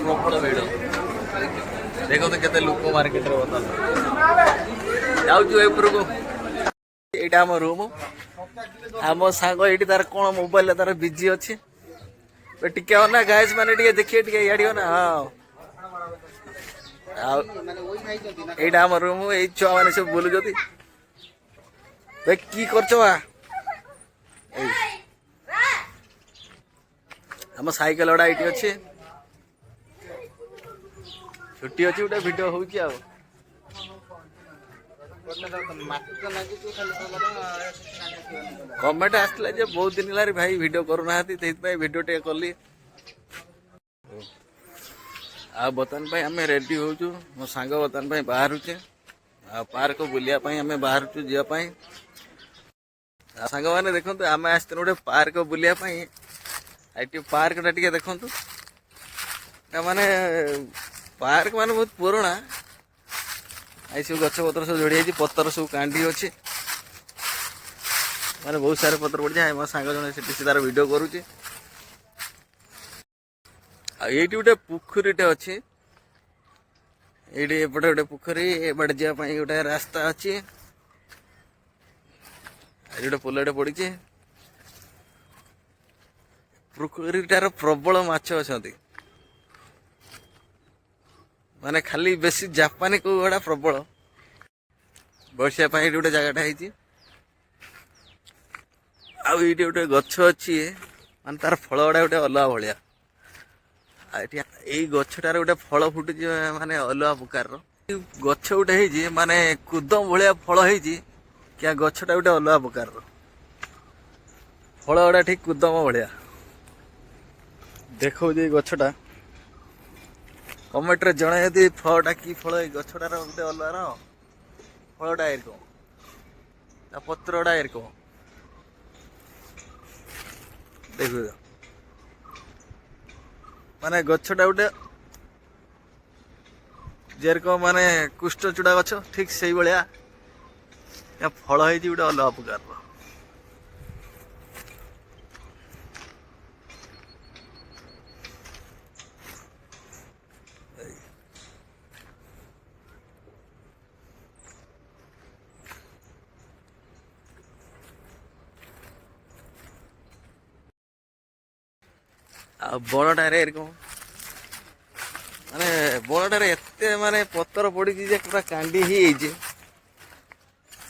प्रबल भिड़ देखो तो केते लोक मार्केट रे बता जाऊ एपरको एटा हम रूम आम सांग ये तार कौन मोबाइल तार बिजी अच्छी टिके हो ना गाइस माने टिके देखिए टिके याडियो ना हाँ एटा हम रूम ए छुआ माने सब बोलु जति बे की करछो आ हम साइकिल ओडा एटी अच्छे छुट्टी अच्छी गोटे भिड हो कमेंट आसला जे बहुत दिन है भाई वीडियो करूना वीडियो टे कली आ बर्तमान भाई आम रेडी होचु मो सांग बर्तमान भाई बाहर आ पार्क बुलिया आम बाहर जावाई सांग मैंने देखो आम आस गोटे पार्क बुलिया पार्क टा टे देखु माने पार्क माने बहुत पुराना आई सब गछ पतर सब जोड़ी पतर सब कांडी अच्छी माने बहुत सारे पतर पड़ जाए मो सांग जन से तार वीडियो करुचे ये गोटे पोखरीटे अच्छी ये एपटे गोटे पोखरी एपटे जावाई गोटे रास्ता अच्छी गोटे पोलटे पड़ी पोखरीटार प्रबल माछ अच्छा माने खाली बेसी जापानी को गुड़ा प्रबल बसिया गोटे जगटा है आउे गोटे गछ अच्छी मान तार फल गुड़ा गोटे अलग भाया यही गछटार गोटे फल फुटुच माने अलग प्रकार गछ गोटे माने कुदम भाया फल हो क्या गछटा गोटे अलग प्रकार फल गुड़ा ठीक कुदम भाया देखो गछटा कमेंट रे जणा यदि फलटा कि फल गछटार गोटे अलग फलटा एरकम पत्रटा एरकम देख माने गछटा गोटे जेरकम माने कुष्ठ चूड़ा गछ ठीक से भाया फल हो गोटे अलग प्रकार बनटारे एरकम माने बनटारे एते माने पत्थर पड़ी पूरा कांडी ही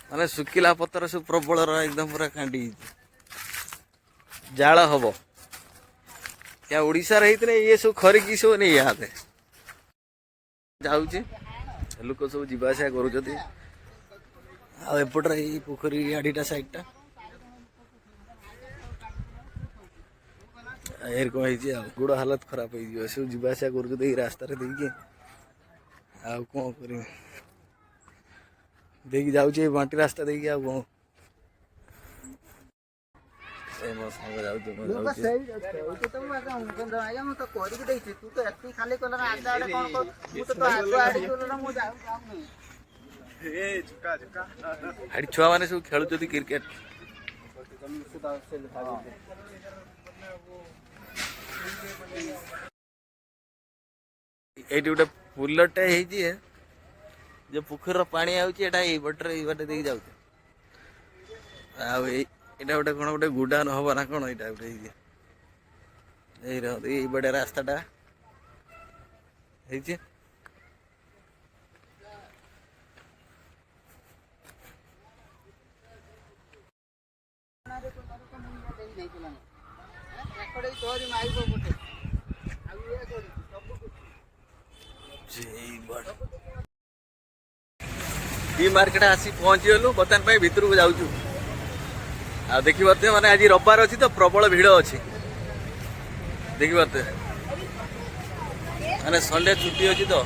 माने सुखिला पत्थर सब प्रबल एकदम पूरा कांडी जाल हम क्या ओडिशा रही ये सब खरिकी सब नहीं याद जाऊे लोक सब जीवासा कर एपटे पोखरी आड़ीटा साइडटा एरकम हो गोड़ हालत खराब हो सब जीवासा कर रास्तार कौन कर जाऊे बांटी रास्ता देखिए आ कौन मो छुआ मैंने सब खेलुं क्रिकेट ये गोटे पुलटे जो पोखर पानी आटे देखिए जाऊे आटा गोटे कौन गोटे गुडा न हम ना कौन यहाँ गोटे बड़े रास्ताटा मार्केट आसी पहुंची गलु बर्तमान भितर को जाऊँ आ देखी पारे माने आज रविवार अच्छी तो प्रबल भिड़ अच्छी देखी पारे माने संडे छुट्टी अच्छी तो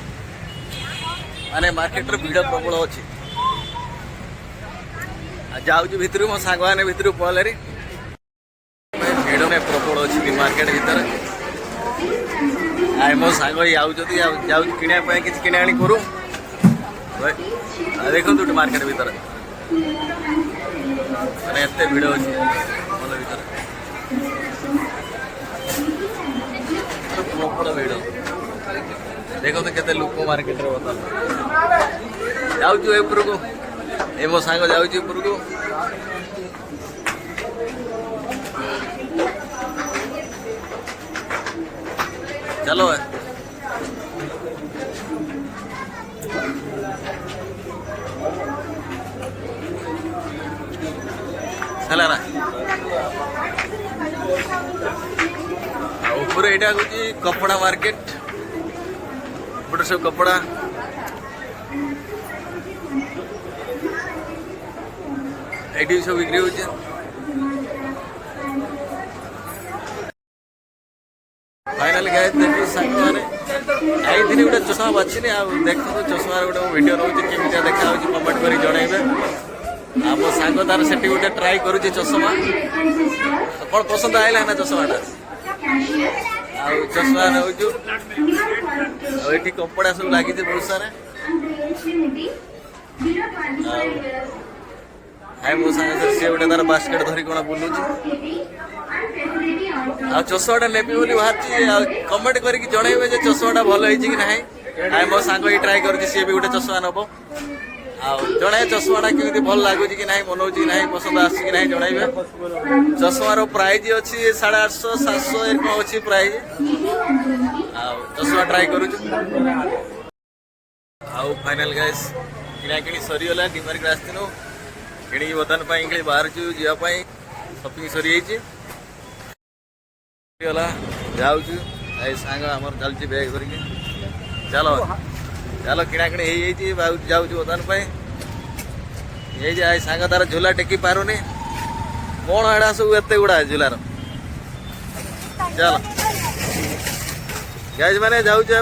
माने मार्केट भिड़ प्रबल अच्छी जाऊँ भितर मो सांग मैंने भितर पहले भिड़ में प्रबल अच्छी मार्केट भीतर आए मो सांग जाऊँ किणा कि किणा करूँ देखो मार्केट भीतर मैंने एत भिड़ अच्छी मल भर प्रबल भिड़ देखो तो केते लोक मार्केट रे बता जाऊछु ए ऊपर को ए मो सांग जाऊछु ऊपर को चलो चला ना ऊपर एटा होची कपड़ा मार्केट बड़ सब कपड़ा एटी सब बिक्री होची फाइनल गाइस देखो संग माने आई दिन गोटे चश्मा बाछि ने आ देखो तो चश्मा गोटे वीडियो रहउची केमिटा देखा होची कमेंट करी जणाइबे आ मो सांग तार सेठी गोटे ट्राई करूची चश्मा कोन पसंद आइला ना चश्माटा आ चश्मा रहउछु आ एठी कपड़ा सब लागी जे बहुत सारा हाय मो सांग से गोटे तार बास्केट धरी कोना बुलुची आ चश्माटा नेबी बोली बाहरची कमेंट करके जणाइबे जे चश्माटा भल होईची कि नाही हाय मो सांग ई ट्राई करूची से भी गोटे चश्मा नबो आ जणे चश्माटा केमिति भल लागुची कि नाही मनोची कि नाही पसंद आसी कि नाही जणाइबे चश्मार प्राइस अछि 850 700 एरको अछि प्राइस आ चश्मा ट्राई करूची आ फाइनल गाइस किना किनी सरी होला डिमार्ट रे आस्तिनो किनी बतन पई इकली बाहर छु जिया पई शॉपिंग सरी आइची होला जाऊछु ए सांग हमर चलची बैग करके चलो चलो किना किनी हे जाइची जाऊछु बतन पई ये जे सांग तार झूला टेकी पारुनी कोण एडा सब एते गुडा झूलार चलो गाइस माने जाऊछु।